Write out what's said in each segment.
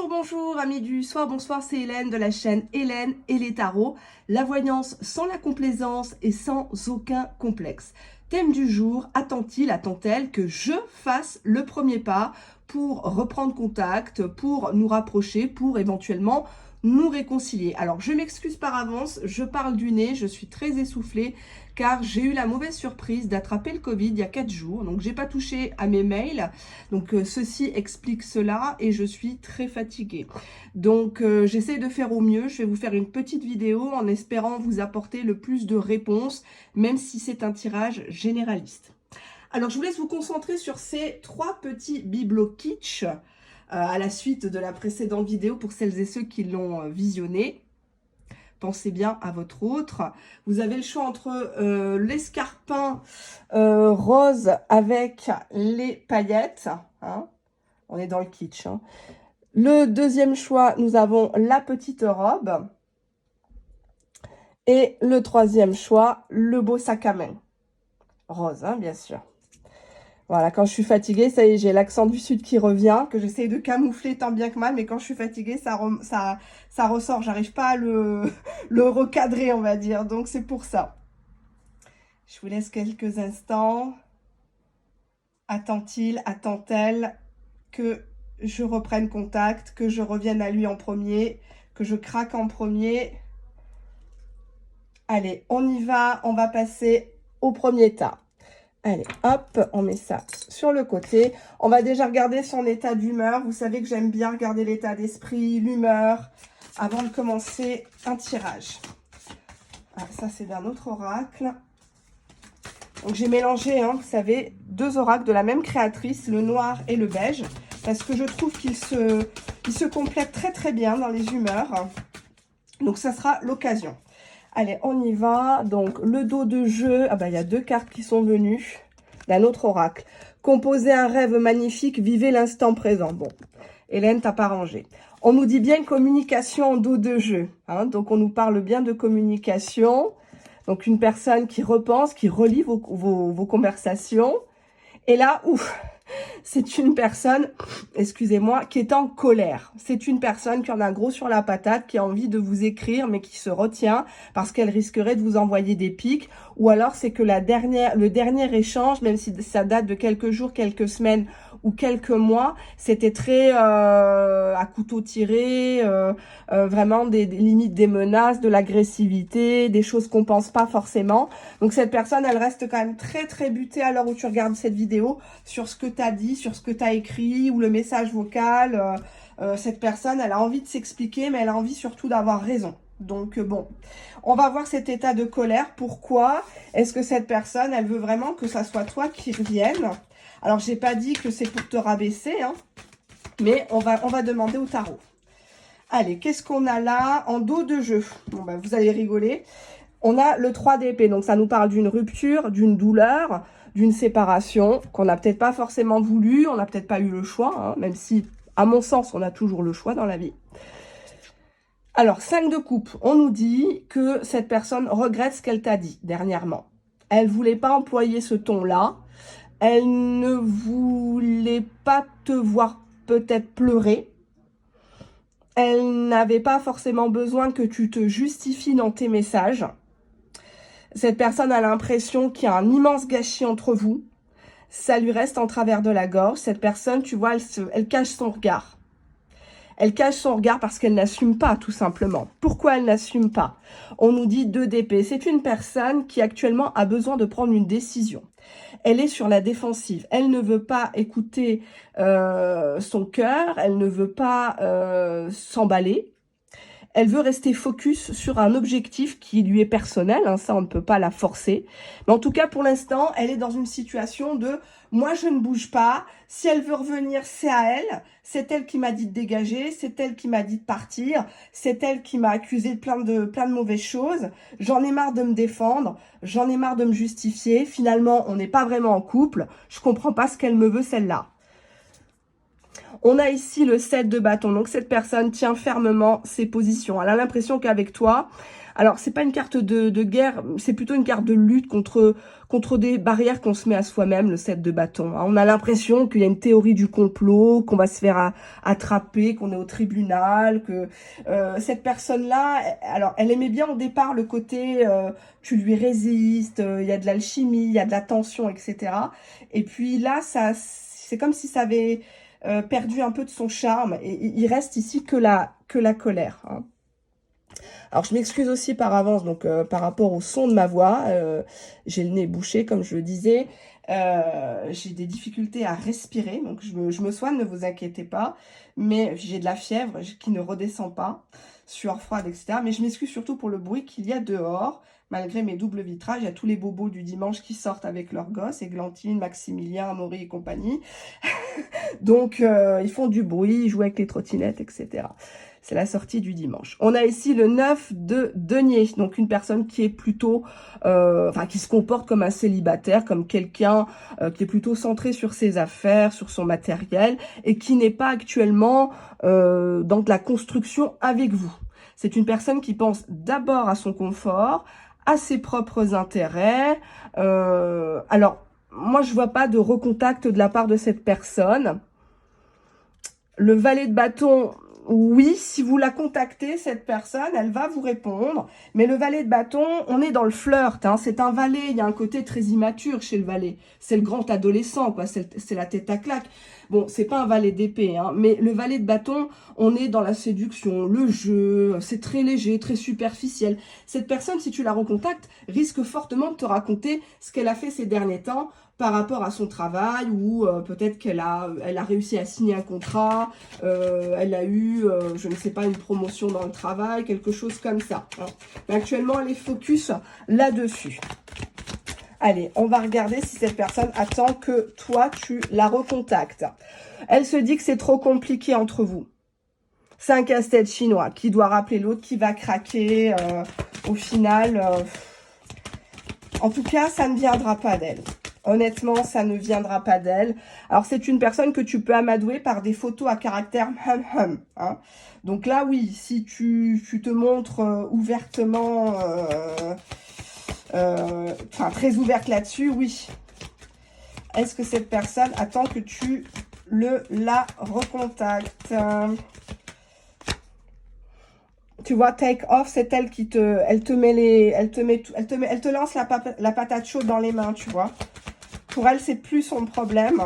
Bonjour, amis du soir, bonsoir, c'est Hélène de la chaîne Hélène et les tarots. La voyance sans la complaisance et sans aucun complexe. Thème du jour, attend-elle que je fasse le premier pas pour reprendre contact, pour nous rapprocher, pour éventuellement nous réconcilier. Alors, je m'excuse par avance, je parle du nez, je suis très essoufflée car j'ai eu la mauvaise surprise d'attraper le Covid il y a 4 jours. Donc, j'ai pas touché à mes mails. Donc, ceci explique cela et je suis très fatiguée. Donc, j'essaie de faire au mieux. Je vais vous faire une petite vidéo en espérant vous apporter le plus de réponses, même si c'est un tirage généraliste. Alors, je vous laisse vous concentrer sur ces 3 petits bibelots kitsch à la suite de la précédente vidéo pour celles et ceux qui l'ont visionné. Pensez bien à votre autre. Vous avez le choix entre l'escarpin rose avec les paillettes. Hein. On est dans le kitsch. Hein. Le deuxième choix, nous avons la petite robe. Et le troisième choix, le beau sac à main. Rose, hein, bien sûr. Voilà, quand je suis fatiguée, ça y est, j'ai l'accent du sud qui revient, que j'essaye de camoufler tant bien que mal, mais quand je suis fatiguée, ça ressort. J'arrive pas à le recadrer, on va dire. Donc, c'est pour ça. Je vous laisse quelques instants. Attend-elle que je reprenne contact, que je revienne à lui en premier, que je craque en premier? Allez, on y va. On va passer au premier tas. Allez, hop, on met ça sur le côté. On va déjà regarder son état d'humeur. Vous savez que j'aime bien regarder l'état d'esprit, l'humeur, avant de commencer un tirage. Ah, ça, c'est d'un autre oracle. Donc, j'ai mélangé, hein, vous savez, 2 oracles de la même créatrice, le noir et le beige, parce que je trouve qu'ils se complètent très, très bien dans les humeurs. Donc, ça sera l'occasion. Allez, on y va. Donc, le dos de jeu. Ah ben, il y a 2 cartes qui sont venues d'un autre oracle. Composez un rêve magnifique, vivez l'instant présent. Bon, Hélène, t'as pas rangé. On nous dit bien communication en dos de jeu. Hein, donc, on nous parle bien de communication. Donc, une personne qui repense, qui relit vos conversations. Et là, ouf, c'est une personne, excusez-moi, qui est en colère. C'est une personne qui en a gros sur la patate, qui a envie de vous écrire, mais qui se retient parce qu'elle risquerait de vous envoyer des pics. Ou alors, c'est que le dernier échange, même si ça date de quelques jours, quelques semaines ou quelques mois, c'était très à couteau tiré, vraiment des limites, des menaces, de l'agressivité, des choses qu'on pense pas forcément. Donc, cette personne, elle reste quand même très, très butée à l'heure où tu regardes cette vidéo sur ce que tu as dit, sur ce que tu as écrit ou le message vocal. Cette personne, elle a envie de s'expliquer, mais elle a envie surtout d'avoir raison. Donc, bon, on va voir cet état de colère. Pourquoi est-ce que cette personne, elle veut vraiment que ça soit toi qui revienne? Alors, j'ai pas dit que c'est pour te rabaisser, hein, mais on va demander au tarot. Allez, qu'est-ce qu'on a là en dos de jeu? Bon, ben, vous allez rigoler. On a le 3 d'épée, donc ça nous parle d'une rupture, d'une douleur, d'une séparation qu'on n'a peut-être pas forcément voulu, on n'a peut-être pas eu le choix, hein, même si, à mon sens, on a toujours le choix dans la vie. Alors, 5 de coupe, on nous dit que cette personne regrette ce qu'elle t'a dit dernièrement. Elle ne voulait pas employer ce ton-là, elle ne voulait pas te voir peut-être pleurer, elle n'avait pas forcément besoin que tu te justifies dans tes messages. Cette personne a l'impression qu'il y a un immense gâchis entre vous. Ça lui reste en travers de la gorge. Cette personne, tu vois, elle cache son regard. Elle cache son regard parce qu'elle n'assume pas, tout simplement. Pourquoi elle n'assume pas? On nous dit 2 d'épée. C'est une personne qui actuellement a besoin de prendre une décision. Elle est sur la défensive. Elle ne veut pas écouter son cœur. Elle ne veut pas s'emballer. Elle veut rester focus sur un objectif qui lui est personnel, hein, ça on ne peut pas la forcer. Mais en tout cas pour l'instant, elle est dans une situation de « moi je ne bouge pas, si elle veut revenir c'est à elle, c'est elle qui m'a dit de dégager, c'est elle qui m'a dit de partir, c'est elle qui m'a accusé de plein de mauvaises choses, j'en ai marre de me défendre, j'en ai marre de me justifier, finalement on n'est pas vraiment en couple, je comprends pas ce qu'elle me veut celle-là ». On a ici le 7 de bâton. Donc, cette personne tient fermement ses positions. Elle a l'impression qu'avec toi, Alors, c'est pas une carte de guerre, c'est plutôt une carte de lutte contre des barrières qu'on se met à soi-même, le 7 de bâton. On a l'impression qu'il y a une théorie du complot, qu'on va se faire attraper, qu'on est au tribunal, que cette personne-là, alors, elle aimait bien au départ le côté tu lui résistes, il y a de l'alchimie, il y a de la tension, etc. Et puis là, c'est comme si ça avait perdu un peu de son charme. Et il reste ici que la colère. Hein. Alors, je m'excuse aussi par avance, donc par rapport au son de ma voix. J'ai le nez bouché, comme je le disais. J'ai des difficultés à respirer, donc je me soigne, ne vous inquiétez pas. Mais j'ai de la fièvre qui ne redescend pas, sueur froide, etc. Mais je m'excuse surtout pour le bruit qu'il y a dehors. Malgré mes doubles vitrages, il y a tous les bobos du dimanche qui sortent avec leurs gosses, Églantine, Maximilien, Amaury et compagnie. Donc, ils font du bruit, ils jouent avec les trottinettes, etc. C'est la sortie du dimanche. On a ici le 9 de denier, donc une personne qui est plutôt, qui se comporte comme un célibataire, comme quelqu'un qui est plutôt centré sur ses affaires, sur son matériel, et qui n'est pas actuellement dans de la construction avec vous. C'est une personne qui pense d'abord à son confort, à ses propres intérêts. Alors, moi, je vois pas de recontact de la part de cette personne. Le valet de bâton, oui, si vous la contactez, cette personne, elle va vous répondre. Mais le valet de bâton, on est dans le flirt. Hein. C'est un valet, il y a un côté très immature chez le valet. C'est le grand adolescent, quoi. C'est la tête à claque. Bon, c'est pas un valet d'épée, hein, mais le valet de bâton, on est dans la séduction, le jeu, c'est très léger, très superficiel. Cette personne, si tu la recontactes, risque fortement de te raconter ce qu'elle a fait ces derniers temps par rapport à son travail, ou peut-être qu'elle a réussi à signer un contrat, elle a eu, je ne sais pas, une promotion dans le travail, quelque chose comme ça. Hein. Mais actuellement, elle est focus là-dessus. Allez, on va regarder si cette personne attend que toi, tu la recontactes. Elle se dit que c'est trop compliqué entre vous. C'est un casse-tête chinois qui doit rappeler l'autre, qui va craquer. Au final, en tout cas, ça ne viendra pas d'elle. Honnêtement, ça ne viendra pas d'elle. Alors, c'est une personne que tu peux amadouer par des photos à caractère hum. Hein. Donc là, oui, si tu te montres ouvertement... très ouverte là-dessus, oui. Est-ce que cette personne attend que tu la recontactes? Tu vois, take off, c'est elle qui elle te lance la patate chaude dans les mains, tu vois. Pour elle, c'est plus son problème.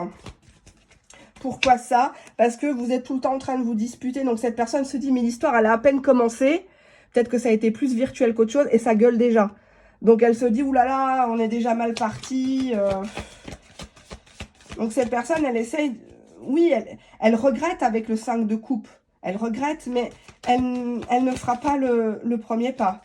Pourquoi ça? Parce que vous êtes tout le temps en train de vous disputer. Donc, cette personne se dit, mais l'histoire, elle a à peine commencé. Peut-être que ça a été plus virtuel qu'autre chose et ça gueule déjà. Donc, elle se dit, oulala, on est déjà mal parti. Donc, cette personne, elle essaye... Oui, elle regrette avec le 5 de coupe. Elle regrette, mais elle ne fera pas le premier pas.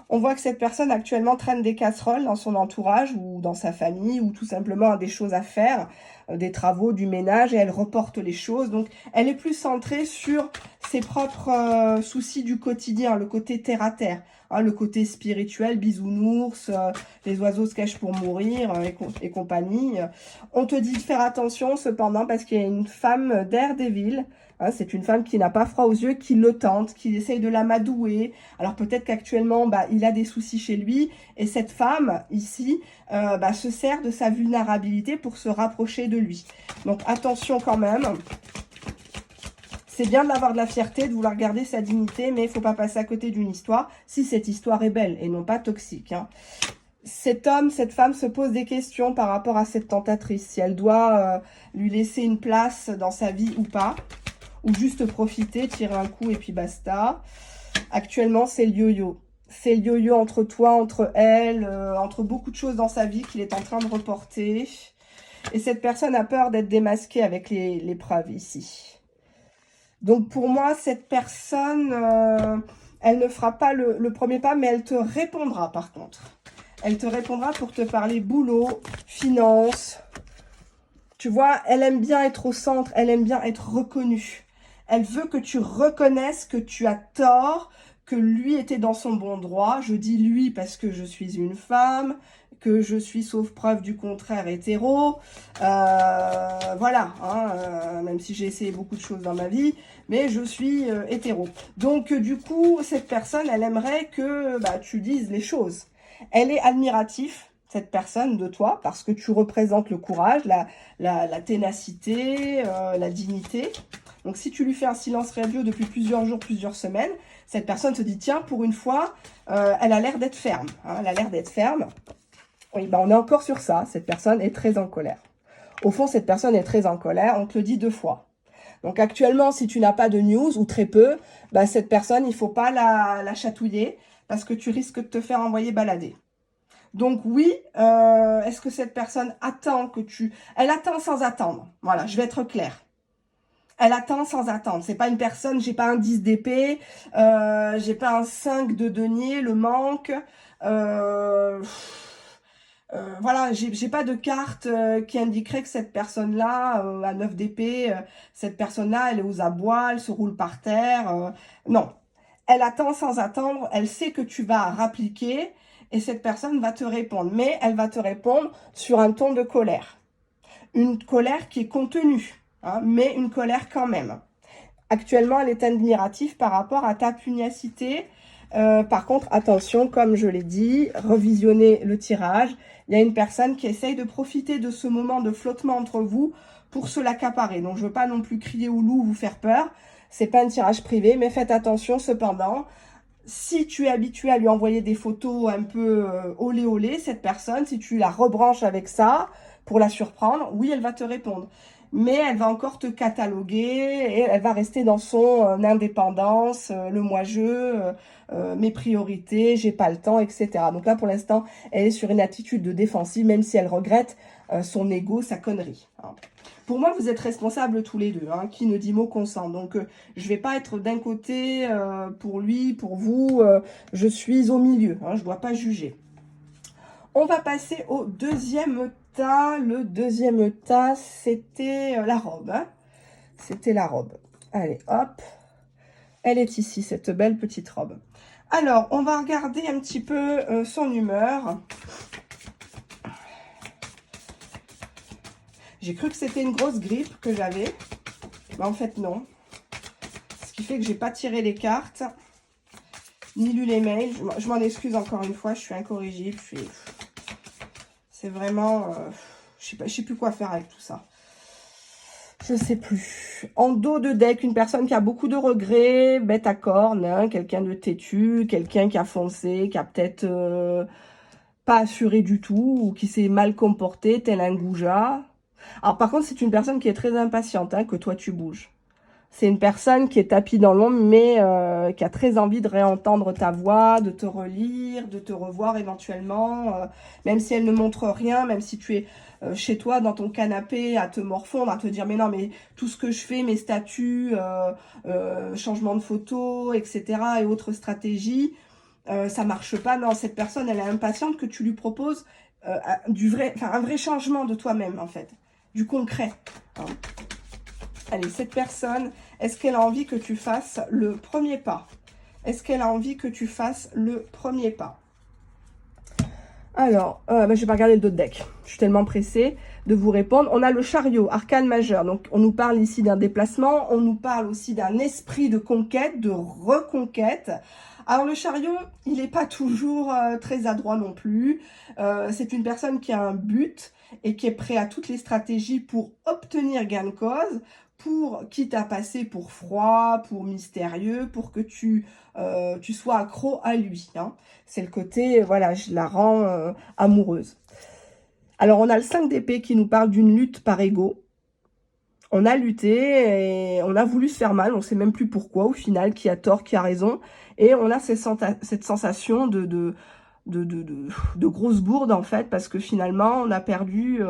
On voit que cette personne actuellement traîne des casseroles dans son entourage ou dans sa famille ou tout simplement a des choses à faire, des travaux, du ménage, et elle reporte les choses. Donc, elle est plus centrée sur ses propres soucis du quotidien, le côté terre-à-terre, hein, le côté spirituel, bisounours, les oiseaux se cachent pour mourir et compagnie. On te dit de faire attention cependant parce qu'il y a une femme Daredevil. Hein, c'est une femme qui n'a pas froid aux yeux, qui le tente, qui essaye de l'amadouer. Alors peut-être qu'actuellement, il a des soucis chez lui. Et cette femme, ici, se sert de sa vulnérabilité pour se rapprocher de lui. Donc attention quand même. C'est bien d'avoir de la fierté, de vouloir garder sa dignité, mais il ne faut pas passer à côté d'une histoire, si cette histoire est belle et non pas toxique. Hein. Cet homme, cette femme se pose des questions par rapport à cette tentatrice. Si elle doit lui laisser une place dans sa vie ou pas. Ou juste profiter, tirer un coup et puis basta. Actuellement, c'est le yo-yo. C'est le yo-yo entre toi, entre elle, entre beaucoup de choses dans sa vie qu'il est en train de reporter. Et cette personne a peur d'être démasquée avec les preuves ici. Donc pour moi, cette personne, elle ne fera pas le premier pas, mais elle te répondra par contre. Elle te répondra pour te parler boulot, finance. Tu vois, elle aime bien être au centre, elle aime bien être reconnue. Elle veut que tu reconnaisses que tu as tort, que lui était dans son bon droit. Je dis lui parce que je suis une femme, que je suis sauf preuve du contraire hétéro. Voilà, hein, même si j'ai essayé beaucoup de choses dans ma vie, mais je suis hétéro. Donc du coup, cette personne, elle aimerait que tu dises les choses. Elle est admirative, cette personne, de toi, parce que tu représentes le courage, la ténacité, la dignité. Donc, si tu lui fais un silence radio depuis plusieurs jours, plusieurs semaines, cette personne se dit, tiens, pour une fois, elle a l'air d'être ferme. Hein, elle a l'air d'être ferme. Oui, on est encore sur ça. Cette personne est très en colère. Au fond, cette personne est très en colère. On te le dit 2 fois. Donc, actuellement, si tu n'as pas de news, ou très peu, cette personne, il ne faut pas la chatouiller parce que tu risques de te faire envoyer balader. Donc oui, est-ce que cette personne attend que tu... Elle attend sans attendre. Voilà, je vais être claire. Elle attend sans attendre. C'est pas une personne, j'ai pas un 10 d'épée, j'ai pas un 5 de denier, le manque. Voilà, j'ai pas de carte qui indiquerait que cette personne-là, à 9 d'épée, cette personne-là, elle est aux abois, elle se roule par terre. Non, elle attend sans attendre, elle sait que tu vas rappliquer et cette personne va te répondre. Mais elle va te répondre sur un ton de colère. Une colère qui est contenue, hein, mais une colère quand même. Actuellement, elle est admirative par rapport à ta pugnacité. Par contre, attention, comme je l'ai dit, revisionnez le tirage. Il y a une personne qui essaye de profiter de ce moment de flottement entre vous pour se l'accaparer. Donc, je ne veux pas non plus crier au loup, vous faire peur. C'est pas un tirage privé, mais faites attention cependant. Si tu es habitué à lui envoyer des photos un peu olé olé, cette personne, si tu la rebranches avec ça pour la surprendre, oui, elle va te répondre. Mais elle va encore te cataloguer et elle va rester dans son indépendance, le moi-je, mes priorités, j'ai pas le temps, etc. Donc là, pour l'instant, elle est sur une attitude de défensive, même si elle regrette son ego, sa connerie. Hein. Pour moi, vous êtes responsables tous les deux. Hein, qui ne dit mot consent. Donc, je vais pas être d'un côté pour lui, pour vous. Je suis au milieu. Hein, je dois pas juger. On va passer au deuxième tas. Le deuxième tas, c'était la robe. Hein. C'était la robe. Allez, hop. Elle est ici, cette belle petite robe. Alors, on va regarder un petit peu son humeur. J'ai cru que c'était une grosse grippe que j'avais. Mais en fait, non. Ce qui fait que j'ai pas tiré les cartes, ni lu les mails. Je m'en excuse encore une fois, je suis incorrigible. C'est vraiment... je sais plus quoi faire avec tout ça. Je sais plus. En dos de deck, une personne qui a beaucoup de regrets, bête à cornes, hein, quelqu'un de têtu, quelqu'un qui a foncé, qui a peut-être pas assuré du tout, ou qui s'est mal comporté, tel un goujat. Alors par contre, c'est une personne qui est très impatiente, hein, que toi tu bouges. C'est une personne qui est tapie dans l'ombre, mais qui a très envie de réentendre ta voix, de te relire, de te revoir éventuellement, même si elle ne montre rien, même si tu es chez toi, dans ton canapé, à te morfondre, à te dire, mais non, mais tout ce que je fais, mes statuts, changement de photo, etc., et autres stratégies, ça marche pas. Non, cette personne, elle est impatiente que tu lui proposes un vrai changement de toi-même, en fait, du concret. Hein. Allez, cette personne, est-ce qu'elle a envie que tu fasses le premier pas? Est-ce qu'elle a envie que tu fasses le premier pas? Alors, je vais pas regarder le dos de deck. Je suis tellement pressée de vous répondre. On a le chariot, arcane majeur. Donc, on nous parle ici d'un déplacement. On nous parle aussi d'un esprit de conquête, de reconquête. Alors, le chariot, il n'est pas toujours très adroit non plus. C'est une personne qui a un but et qui est prêt à toutes les stratégies pour obtenir gain de cause, pour, quitte à passer pour froid, pour mystérieux, pour que tu sois accro à lui. Hein. C'est le côté, voilà, je la rends amoureuse. Alors, on a le 5 d'épée qui nous parle d'une lutte par ego. On a lutté et on a voulu se faire mal, on ne sait même plus pourquoi au final, qui a tort, qui a raison. Et on a cette sensation de grosse bourde en fait, parce que finalement, on a perdu...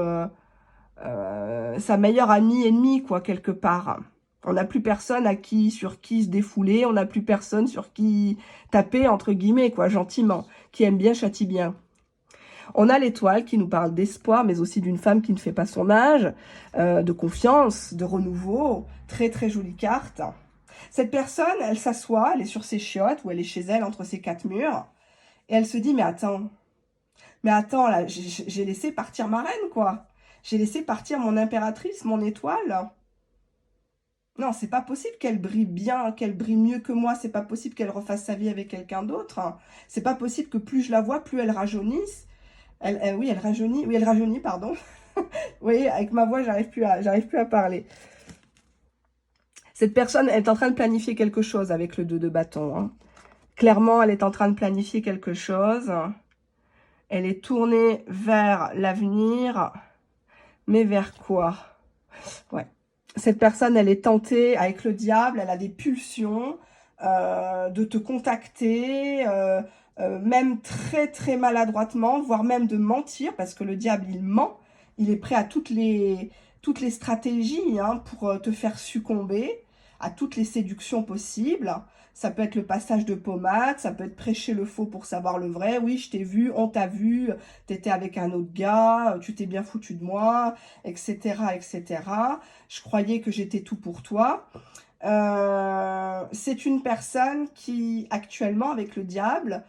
sa meilleure amie ennemie, quoi, quelque part. On n'a plus personne sur qui se défouler, on n'a plus personne sur qui taper, entre guillemets, quoi, gentiment. Qui aime bien, châtie bien. On a l'étoile qui nous parle d'espoir, mais aussi d'une femme qui ne fait pas son âge, de confiance, de renouveau. Très, très jolie carte. Cette personne, elle s'assoit, elle est sur ses chiottes, ou elle est chez elle, entre ses quatre murs, et elle se dit, mais attends, là, j'ai laissé partir ma reine, quoi. J'ai laissé partir mon impératrice, mon étoile. Non, c'est pas possible qu'elle brille bien, qu'elle brille mieux que moi. C'est pas possible qu'elle refasse sa vie avec quelqu'un d'autre. C'est pas possible que plus je la vois, plus elle rajeunisse. Oui, elle rajeunit. Oui, elle rajeunit, pardon. Oui, avec ma voix, j'arrive plus à parler. Cette personne, elle est en train de planifier quelque chose avec le 2 de bâton. Hein. Clairement, elle est en train de planifier quelque chose. Elle est tournée vers l'avenir. Mais vers quoi? Ouais. Cette personne, elle est tentée avec le diable, elle a des pulsions de te contacter, même très très maladroitement, voire même de mentir, parce que le diable, il ment. Il est prêt à toutes les stratégies hein, pour te faire succomber, à toutes les séductions possibles. Ça peut être le passage de pommade, ça peut être prêcher le faux pour savoir le vrai. Oui, je t'ai vu, on t'a vu, t'étais avec un autre gars, tu t'es bien foutu de moi, etc., etc. Je croyais que j'étais tout pour toi. C'est une personne qui, actuellement, avec le diable,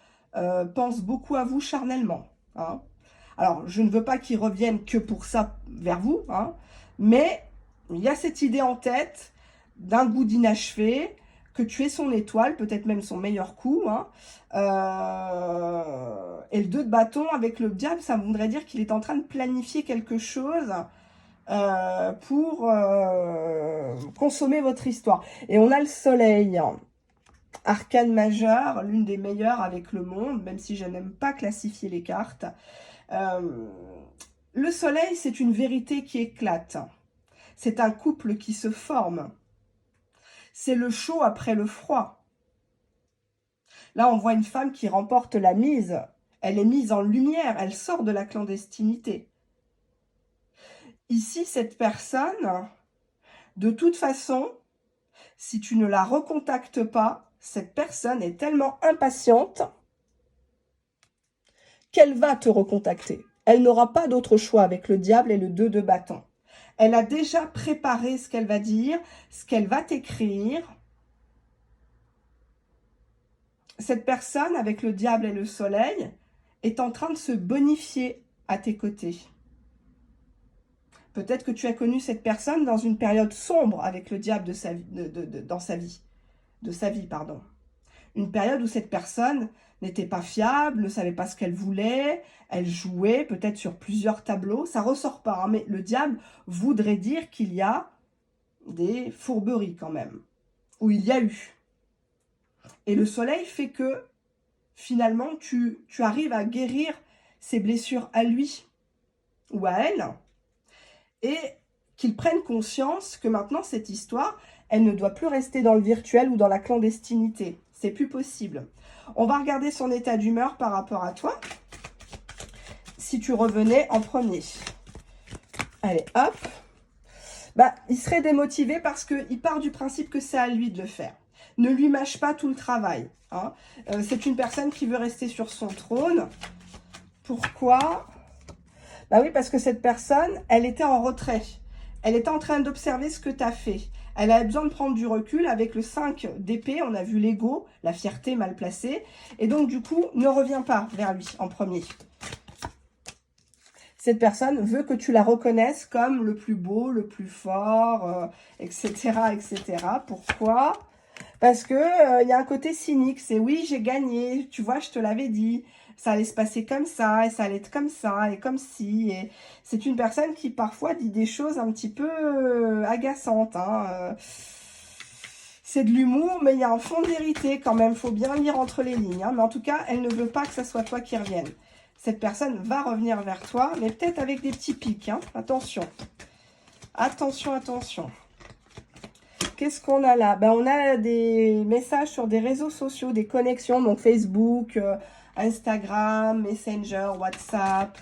pense beaucoup à vous charnellement. Hein. Alors, je ne veux pas qu'il revienne que pour ça vers vous, hein, mais il y a cette idée en tête d'un goût d'inachevé, que tu es son étoile, peut-être même son meilleur coup. Hein. Et le 2 de bâton avec le diable, ça voudrait dire qu'il est en train de planifier quelque chose pour consommer votre histoire. Et on a le soleil, arcane majeur, l'une des meilleures avec le monde, même si je n'aime pas classifier les cartes. Le soleil, c'est une vérité qui éclate. C'est un couple qui se forme. C'est le chaud après le froid. Là, on voit une femme qui remporte la mise. Elle est mise en lumière, elle sort de la clandestinité. Ici, cette personne, de toute façon, si tu ne la recontactes pas, cette personne est tellement impatiente qu'elle va te recontacter. Elle n'aura pas d'autre choix avec le diable et le 2 de bâton. Elle a déjà préparé ce qu'elle va dire, ce qu'elle va t'écrire. Cette personne, avec le diable et le soleil, est en train de se bonifier à tes côtés. Peut-être que tu as connu cette personne dans une période sombre avec le diable dans sa vie. De sa vie, pardon. Une période où cette personne n'était pas fiable, ne savait pas ce qu'elle voulait, elle jouait peut-être sur plusieurs tableaux, ça ressort pas, hein, mais le diable voudrait dire qu'il y a des fourberies quand même, ou il y a eu. Et le soleil fait que finalement tu arrives à guérir ses blessures à lui ou à elle, et qu'ils prennent conscience que maintenant cette histoire, elle ne doit plus rester dans le virtuel ou dans la clandestinité. C'est plus possible. On va regarder son état d'humeur par rapport à toi. Si tu revenais en premier. Allez, hop. Bah, il serait démotivé parce qu'il part du principe que c'est à lui de le faire. Ne lui mâche pas tout le travail. Hein. C'est une personne qui veut rester sur son trône. Pourquoi? Bah oui, parce que cette personne, elle était en retrait. Elle était en train d'observer ce que tu as fait. Elle a besoin de prendre du recul. Avec le 5 d'épée, on a vu l'ego, la fierté mal placée. Et donc, du coup, ne reviens pas vers lui en premier. Cette personne veut que tu la reconnaisses comme le plus beau, le plus fort, etc., etc. Pourquoi? Parce que y a un côté cynique. C'est oui, j'ai gagné. Tu vois, je te l'avais dit. Ça allait se passer comme ça, et ça allait être comme ça, et comme si. Et c'est une personne qui parfois dit des choses un petit peu agaçantes. Hein. C'est de l'humour, mais il y a un fond de vérité quand même. Il faut bien lire entre les lignes. Hein. Mais en tout cas, elle ne veut pas que ce soit toi qui revienne. Cette personne va revenir vers toi, mais peut-être avec des petits pics. Hein. Attention. Attention, attention. Qu'est-ce qu'on a là? Ben, on a des messages sur des réseaux sociaux, des connexions, donc Facebook, Instagram, Messenger, WhatsApp.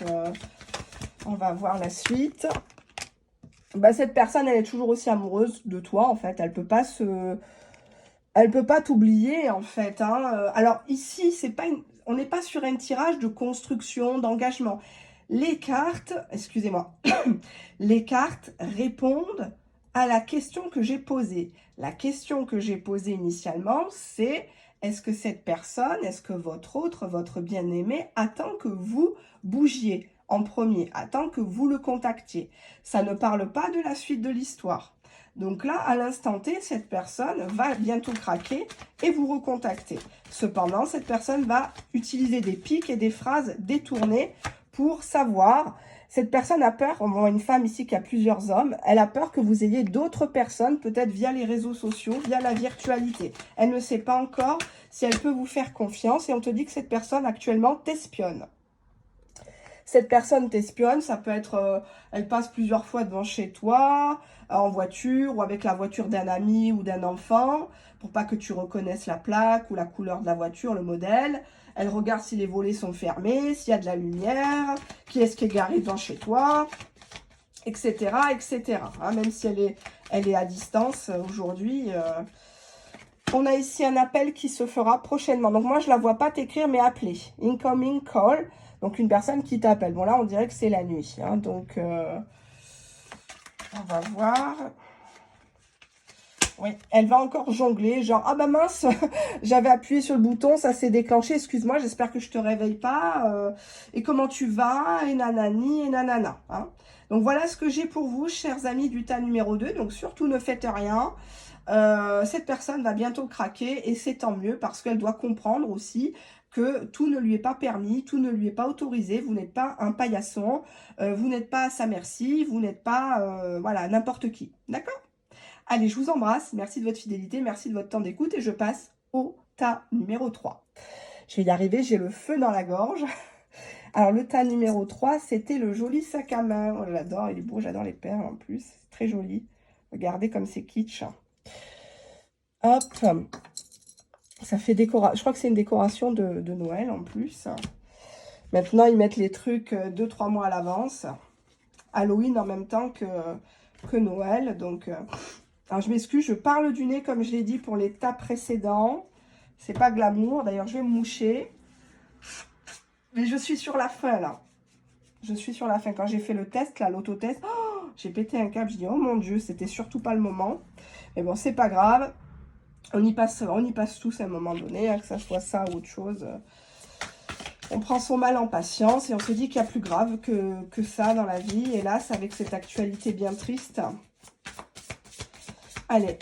On va voir la suite. Ben, cette personne, elle est toujours aussi amoureuse de toi, en fait. Elle peut pas t'oublier, en fait. Hein. Alors, ici, c'est pas on n'est pas sur un tirage de construction, d'engagement. Les cartes, excusez-moi, les cartes répondent à la question que j'ai posée. La question que j'ai posée initialement, c'est est-ce que cette personne, est-ce que votre autre, votre bien-aimé attend que vous bougiez en premier, attend que vous le contactiez? Ça ne parle pas de la suite de l'histoire. Donc là, à l'instant T, cette personne va bientôt craquer et vous recontacter. Cependant, cette personne va utiliser des pics et des phrases détournées pour savoir. Cette personne a peur, on voit une femme ici qui a plusieurs hommes, elle a peur que vous ayez d'autres personnes, peut-être via les réseaux sociaux, via la virtualité. Elle ne sait pas encore si elle peut vous faire confiance et on te dit que cette personne actuellement t'espionne. Cette personne t'espionne, ça peut être, elle passe plusieurs fois devant chez toi, en voiture ou avec la voiture d'un ami ou d'un enfant, pour pas que tu reconnaisses la plaque ou la couleur de la voiture, le modèle. Elle regarde si les volets sont fermés, s'il y a de la lumière, qui est-ce qui est garé devant chez toi, etc., etc. Hein, même si elle est à distance aujourd'hui. On a ici un appel qui se fera prochainement. Donc moi, je ne la vois pas t'écrire, mais appeler. Incoming call. Donc, une personne qui t'appelle. Bon, là, on dirait que c'est la nuit. Hein, donc, on va voir. Oui, elle va encore jongler. Genre, ah bah mince, j'avais appuyé sur le bouton, ça s'est déclenché. Excuse-moi, j'espère que je te réveille pas. Et comment tu vas? Et nanani, et nanana. Hein. Donc, voilà ce que j'ai pour vous, chers amis du tas numéro 2. Donc, surtout, ne faites rien. Cette personne va bientôt craquer et c'est tant mieux parce qu'elle doit comprendre aussi que tout ne lui est pas permis, tout ne lui est pas autorisé, vous n'êtes pas un paillasson, vous n'êtes pas à sa merci, vous n'êtes pas, voilà, n'importe qui. D'accord? Allez, je vous embrasse, merci de votre fidélité, merci de votre temps d'écoute et je passe au tas numéro 3. Je vais y arriver, j'ai le feu dans la gorge. Alors, le tas numéro 3, c'était le joli sac à main. Oh, j'adore, il est beau, j'adore les perles en plus, c'est très joli. Regardez comme c'est kitsch. Hop, ça fait décoration. Je crois que c'est une décoration de Noël en plus. Maintenant, ils mettent les trucs 2-3 mois à l'avance. Halloween en même temps que Noël. Donc, alors je m'excuse, je parle du nez comme je l'ai dit pour les tas précédents. C'est pas glamour. D'ailleurs, je vais me moucher. Mais je suis sur la fin là. Je suis sur la fin. Quand j'ai fait le test, là, l'autotest, oh, j'ai pété un câble. Je dis, oh mon Dieu, c'était surtout pas le moment. Mais bon, c'est pas grave. On y passe tous à un moment donné, hein, que ça soit ça ou autre chose. On prend son mal en patience et on se dit qu'il y a plus grave que ça dans la vie. Hélas, avec cette actualité bien triste. Allez,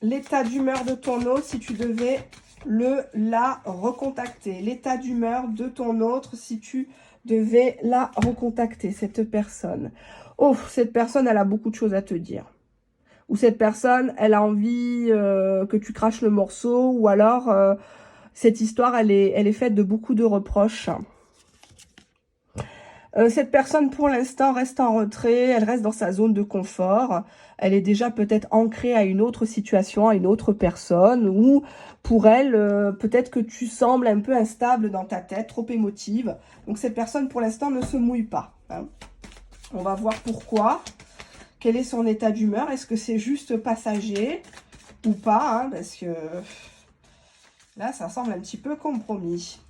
l'état d'humeur de ton autre si tu devais la recontacter. L'état d'humeur de ton autre si tu devais la recontacter, cette personne. Oh, cette personne, elle a beaucoup de choses à te dire. Ou cette personne, elle a envie que tu craches le morceau, ou alors cette histoire, elle est faite de beaucoup de reproches. Cette personne, pour l'instant, reste en retrait, elle reste dans sa zone de confort. Elle est déjà peut-être ancrée à une autre situation, à une autre personne, ou pour elle, peut-être que tu sembles un peu instable dans ta tête, trop émotive. Donc cette personne, pour l'instant, ne se mouille pas. Hein. On va voir pourquoi. Quel est son état d'humeur? Est-ce que c'est juste passager ou pas, hein, parce que là, ça semble un petit peu compromis.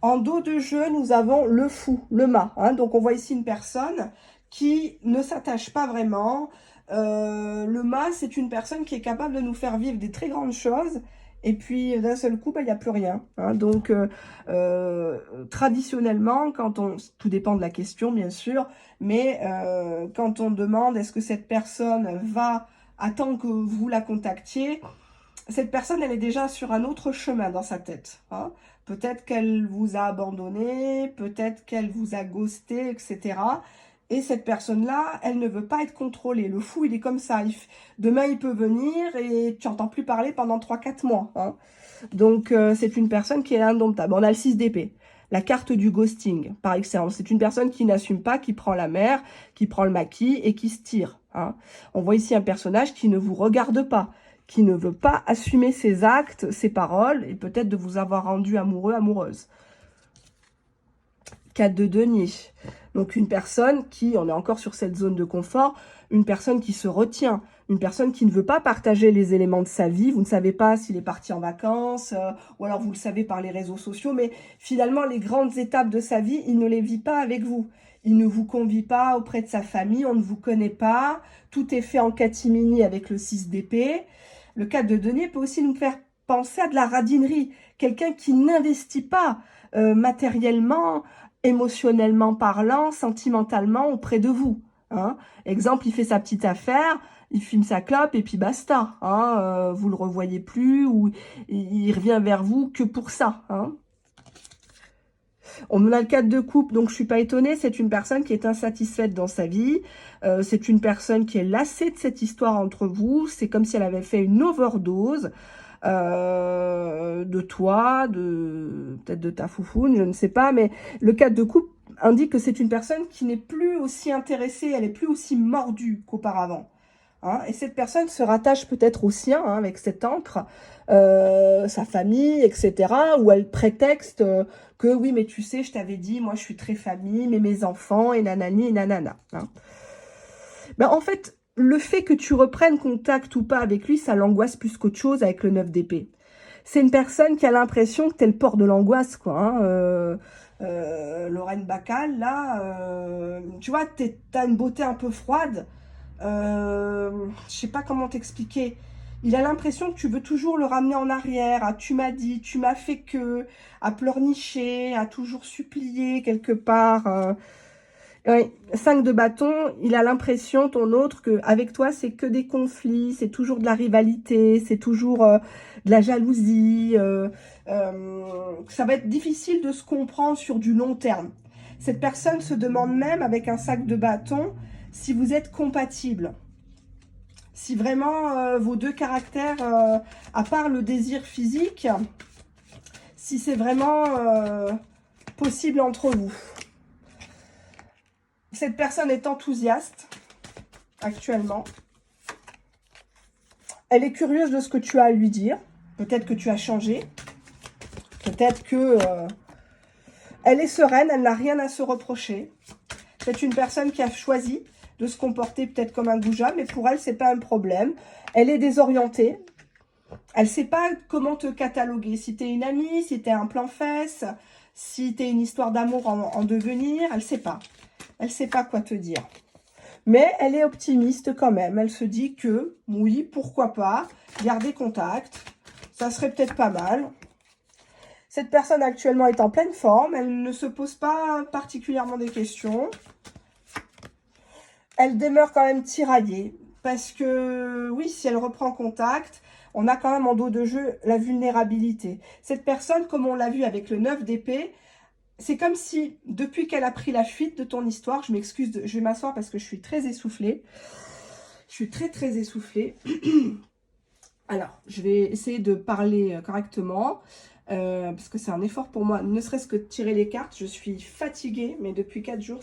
En dos de jeu, nous avons le fou, le mât. Hein, donc, on voit ici une personne qui ne s'attache pas vraiment. Le mât, c'est une personne qui est capable de nous faire vivre des très grandes choses. Et puis, d'un seul coup, il n'y a plus rien. Hein, donc, traditionnellement, quand on... Tout dépend de la question, bien sûr. Mais quand on demande, est-ce que cette personne attend que vous la contactiez, cette personne, elle est déjà sur un autre chemin dans sa tête. Hein. Peut-être qu'elle vous a abandonné, peut-être qu'elle vous a ghosté, etc. Et cette personne-là, elle ne veut pas être contrôlée. Le fou, il est comme ça. Demain, il peut venir et tu n'entends plus parler pendant 3-4 mois. Hein. Donc, c'est une personne qui est indomptable. On a le 6 d'épée. La carte du ghosting, par excellence. C'est une personne qui n'assume pas, qui prend la mer, qui prend le maquis et qui se tire. Hein. On voit ici un personnage qui ne vous regarde pas, qui ne veut pas assumer ses actes, ses paroles, et peut-être de vous avoir rendu amoureux, amoureuse. 4 de denier. Donc une personne qui, on est encore sur cette zone de confort, une personne qui se retient, une personne qui ne veut pas partager les éléments de sa vie. Vous ne savez pas s'il est parti en vacances, ou alors vous le savez par les réseaux sociaux, mais finalement les grandes étapes de sa vie, il ne les vit pas avec vous. il ne vous convie pas auprès de sa famille, on ne vous connaît pas, tout est fait en catimini avec le 6 d'épée. Le 4 de denier peut aussi nous faire penser à de la radinerie, quelqu'un qui n'investit pas matériellement, émotionnellement parlant, sentimentalement auprès de vous. Hein. Exemple, il fait sa petite affaire, il fume sa clope et puis basta. Hein. Vous le revoyez plus ou il revient vers vous que pour ça. Hein. On a le 4 de coupe, donc je suis pas étonnée, c'est une personne qui est insatisfaite dans sa vie, c'est une personne qui est lassée de cette histoire entre vous, c'est comme si elle avait fait une overdose de toi, peut-être de ta foufoune, je ne sais pas, mais le 4 de coupe indique que c'est une personne qui n'est plus aussi intéressée, elle est plus aussi mordue qu'auparavant. Hein, et cette personne se rattache peut-être au sien, hein, avec cette encre, sa famille, etc. Où elle prétexte que oui, mais tu sais, je t'avais dit, moi je suis très famille, mais mes enfants, et nanani, et nanana. Hein. Ben, en fait, le fait que tu reprennes contact ou pas avec lui, ça l'angoisse plus qu'autre chose avec le 9 d'épée. C'est une personne qui a l'impression que t'es le port de l'angoisse, quoi. Hein. Lorraine Bacal, là, tu vois, t'as une beauté un peu froide. Je sais pas comment t'expliquer. Il a l'impression que tu veux toujours le ramener en arrière, à tu m'as dit, tu m'as fait que, à pleurnicher, à toujours supplier quelque part. Ouais, 5 de bâton, il a l'impression, ton autre, que avec toi, c'est que des conflits, c'est toujours de la rivalité, c'est toujours de la jalousie. Ça va être difficile de se comprendre sur du long terme. Cette personne se demande même, avec un sac de bâton, si vous êtes compatibles. Si vraiment vos deux caractères, à part le désir physique, si c'est vraiment possible entre vous. Cette personne est enthousiaste actuellement. Elle est curieuse de ce que tu as à lui dire. Peut-être que tu as changé. Peut-être que elle est sereine, elle n'a rien à se reprocher. C'est une personne qui a choisi de se comporter peut-être comme un goujat, mais pour elle, c'est pas un problème. Elle est désorientée. Elle ne sait pas comment te cataloguer. Si tu es une amie, si tu es un plan fesse, si tu es une histoire d'amour en devenir, elle ne sait pas. Elle ne sait pas quoi te dire. Mais elle est optimiste quand même. Elle se dit que, oui, pourquoi pas, garder contact. Ça serait peut-être pas mal. Cette personne actuellement est en pleine forme. Elle ne se pose pas particulièrement des questions. Elle demeure quand même tiraillée. Parce que, oui, si elle reprend contact, on a quand même en dos de jeu la vulnérabilité. Cette personne, comme on l'a vu avec le 9 d'épée, c'est comme si, depuis qu'elle a pris la fuite de ton histoire, je m'excuse, je vais m'asseoir parce que je suis très essoufflée. Je suis très, très essoufflée. Alors, je vais essayer de parler correctement, parce que c'est un effort pour moi, ne serait-ce que de tirer les cartes. Je suis fatiguée, mais depuis 4 jours,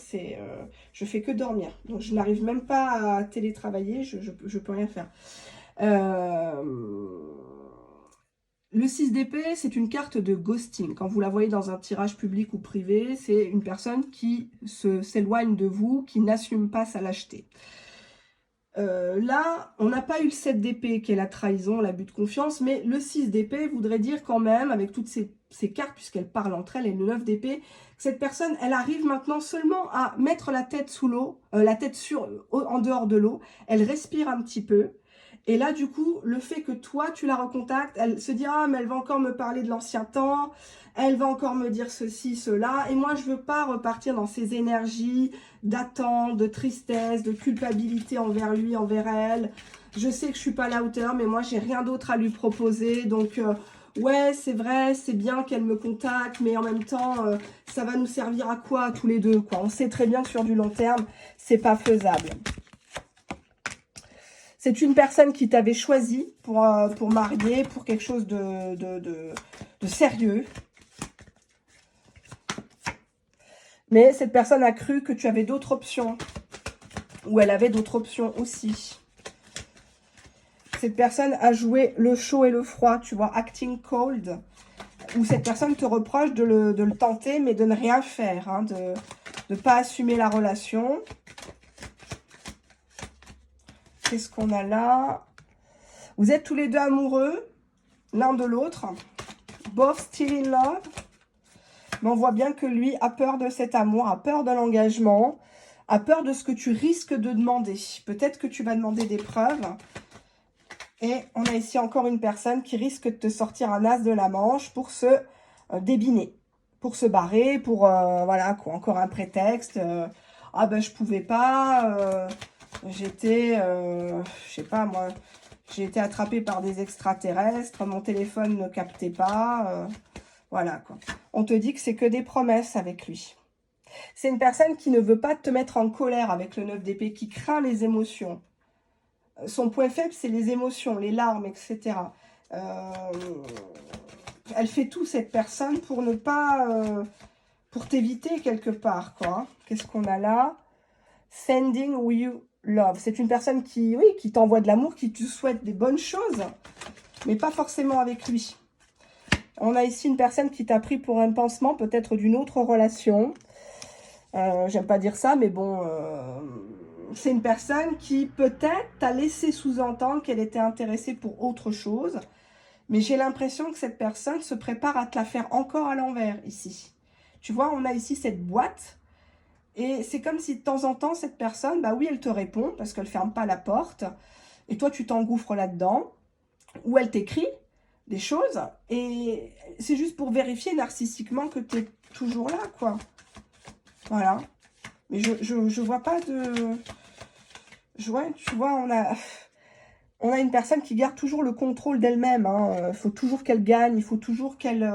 je fais que dormir. Donc, je n'arrive même pas à télétravailler, je peux rien faire. Le 6 d'épée, c'est une carte de ghosting. Quand vous la voyez dans un tirage public ou privé, c'est une personne qui s'éloigne de vous, qui n'assume pas sa lâcheté. Là, on n'a pas eu le 7 d'épée qui est la trahison, l'abus de confiance, mais le 6 d'épée voudrait dire quand même, avec toutes ces cartes, puisqu'elles parlent entre elles, et le 9 d'épée, que cette personne, elle arrive maintenant seulement à mettre la tête sous l'eau, la tête en dehors de l'eau, elle respire un petit peu. Et là, du coup, le fait que toi, tu la recontactes, elle se dit « Ah, mais elle va encore me parler de l'ancien temps, elle va encore me dire ceci, cela. » Et moi, je veux pas repartir dans ces énergies d'attente, de tristesse, de culpabilité envers lui, envers elle. Je sais que je suis pas à la hauteur, mais moi, j'ai rien d'autre à lui proposer. Donc, ouais, c'est vrai, c'est bien qu'elle me contacte, mais en même temps, ça va nous servir à quoi, tous les deux, quoi. On sait très bien que sur du long terme, c'est pas faisable. C'est une personne qui t'avait choisi pour marier, pour quelque chose de sérieux. Mais cette personne a cru que tu avais d'autres options. Ou elle avait d'autres options aussi. Cette personne a joué le chaud et le froid, tu vois, acting cold. Ou cette personne te reproche de le tenter, mais de ne rien faire, hein, de ne pas assumer la relation. Qu'est-ce qu'on a là? Vous êtes tous les deux amoureux, l'un de l'autre. Both still in love. Mais on voit bien que lui a peur de cet amour, a peur de l'engagement, a peur de ce que tu risques de demander. Peut-être que tu vas demander des preuves. Et on a ici encore une personne qui risque de te sortir un as de la manche pour se débiner, pour se barrer, pour, voilà, quoi, encore un prétexte. Ah ben, je pouvais pas, j'étais, je sais pas moi, j'ai été attrapée par des extraterrestres, mon téléphone ne captait pas, voilà quoi. On te dit que c'est que des promesses avec lui. C'est une personne qui ne veut pas te mettre en colère avec le 9 d'épée, qui craint les émotions. Son point faible, c'est les émotions, les larmes, etc. Elle fait tout, cette personne, pour ne pas... pour t'éviter quelque part, quoi. Qu'est-ce qu'on a là? Sending you love. C'est une personne qui, oui, qui t'envoie de l'amour, qui te souhaite des bonnes choses, mais pas forcément avec lui. On a ici une personne qui t'a pris pour un pansement, peut-être d'une autre relation. J'aime pas dire ça, mais bon... c'est une personne qui peut-être t'a laissé sous-entendre qu'elle était intéressée pour autre chose. Mais j'ai l'impression que cette personne se prépare à te la faire encore à l'envers ici. Tu vois, on a ici cette boîte. Et c'est comme si de temps en temps, cette personne, bah oui, elle te répond parce qu'elle ne ferme pas la porte. Et toi, tu t'engouffres là-dedans. Ou elle t'écrit des choses. Et c'est juste pour vérifier narcissiquement que tu es toujours là, quoi. Voilà. Mais je vois pas de... Ouais, tu vois, on a une personne qui garde toujours le contrôle d'elle-même. Hein. Il faut toujours qu'elle gagne, il faut toujours qu'elle...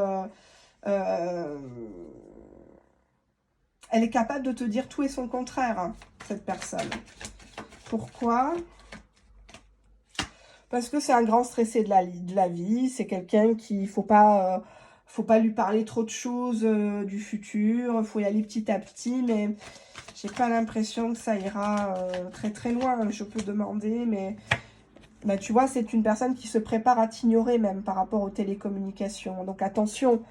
elle est capable de te dire tout et son contraire, hein, cette personne. Pourquoi? Parce que c'est un grand stressé de la vie. C'est quelqu'un qui... faut pas lui parler trop de choses du futur. Il faut y aller petit à petit, mais... j'ai pas l'impression que ça ira très très loin. Je peux demander, mais bah, tu vois, c'est une personne qui se prépare à t'ignorer même par rapport aux télécommunications. Donc attention,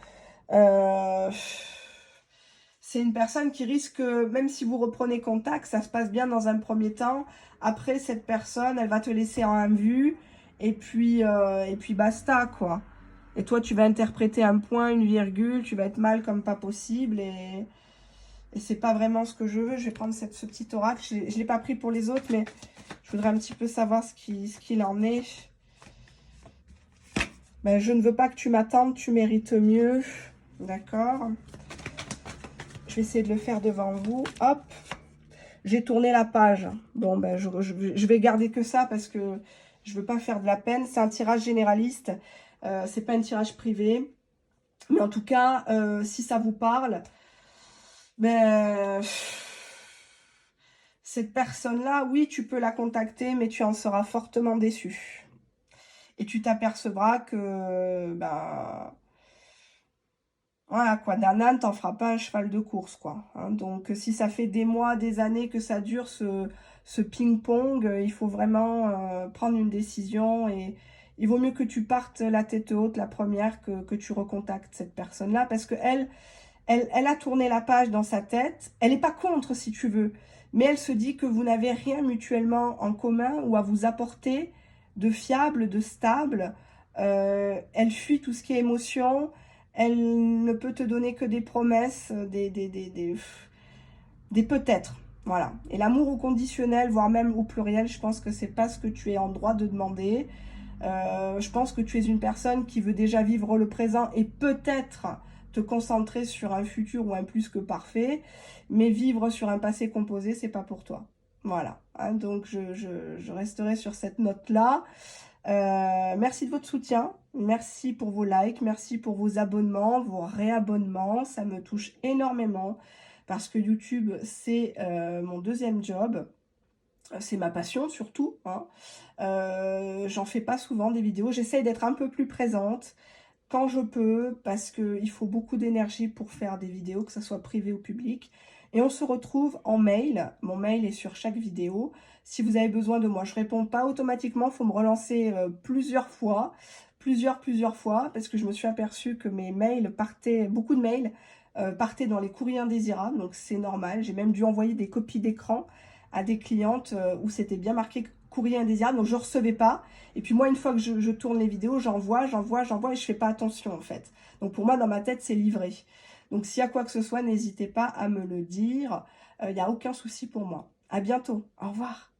c'est une personne qui risque, même si vous reprenez contact, ça se passe bien dans un premier temps. Après, cette personne, elle va te laisser en vue et puis basta, quoi. Et toi, tu vas interpréter un point, une virgule, tu vas être mal comme pas possible et c'est pas vraiment ce que je veux. Je vais prendre ce petit oracle. Je ne l'ai pas pris pour les autres, mais je voudrais un petit peu savoir ce qu'il en est. Ben, je ne veux pas que tu m'attendes, tu mérites mieux. D'accord. Je vais essayer de le faire devant vous. Hop. J'ai tourné la page. Bon, ben, je vais garder que ça parce que je ne veux pas faire de la peine. C'est un tirage généraliste. C'est pas un tirage privé. Mais en tout cas, si ça vous parle, ben... cette personne-là, oui, tu peux la contacter, mais tu en seras fortement déçu. Et tu t'apercevras que, ben, voilà, quoi, d'un âne, t'en feras pas un cheval de course, quoi. Hein. Donc, si ça fait des mois, des années que ça dure, ce ping-pong, il faut vraiment prendre une décision. Et il vaut mieux que tu partes la tête haute, la première, que tu recontactes cette personne-là. Parce que elle a tourné la page dans sa tête. Elle n'est pas contre, si tu veux. Mais elle se dit que vous n'avez rien mutuellement en commun ou à vous apporter de fiable, de stable. Elle fuit tout ce qui est émotion. Elle ne peut te donner que des promesses, des peut-être. Voilà. Et l'amour au conditionnel, voire même au pluriel, je pense que c'est pas ce que tu es en droit de demander. Je pense que tu es une personne qui veut déjà vivre le présent et peut-être te concentrer sur un futur ou un plus que parfait, mais vivre sur un passé composé, c'est pas pour toi. Voilà, hein, donc je resterai sur cette note-là. Merci de votre soutien, merci pour vos likes, merci pour vos abonnements, vos réabonnements, ça me touche énormément parce que YouTube, c'est mon deuxième job. C'est ma passion surtout. Hein. J'en fais pas souvent des vidéos. J'essaye d'être un peu plus présente quand je peux parce qu'il faut beaucoup d'énergie pour faire des vidéos, que ce soit privé ou public. Et on se retrouve en mail. Mon mail est sur chaque vidéo. Si vous avez besoin de moi, je ne réponds pas automatiquement. Il faut me relancer plusieurs fois. Plusieurs fois. Parce que je me suis aperçue que mes mails partaient, beaucoup de mails partaient dans les courriers indésirables. Donc c'est normal. J'ai même dû envoyer des copies d'écran à des clientes où c'était bien marqué courrier indésirable, donc je ne recevais pas. Et puis moi, une fois que je tourne les vidéos, j'envoie et je ne fais pas attention en fait. Donc pour moi, dans ma tête, c'est livré. Donc, s'il y a quoi que ce soit, n'hésitez pas à me le dire. Il n'y a aucun souci pour moi. À bientôt. Au revoir.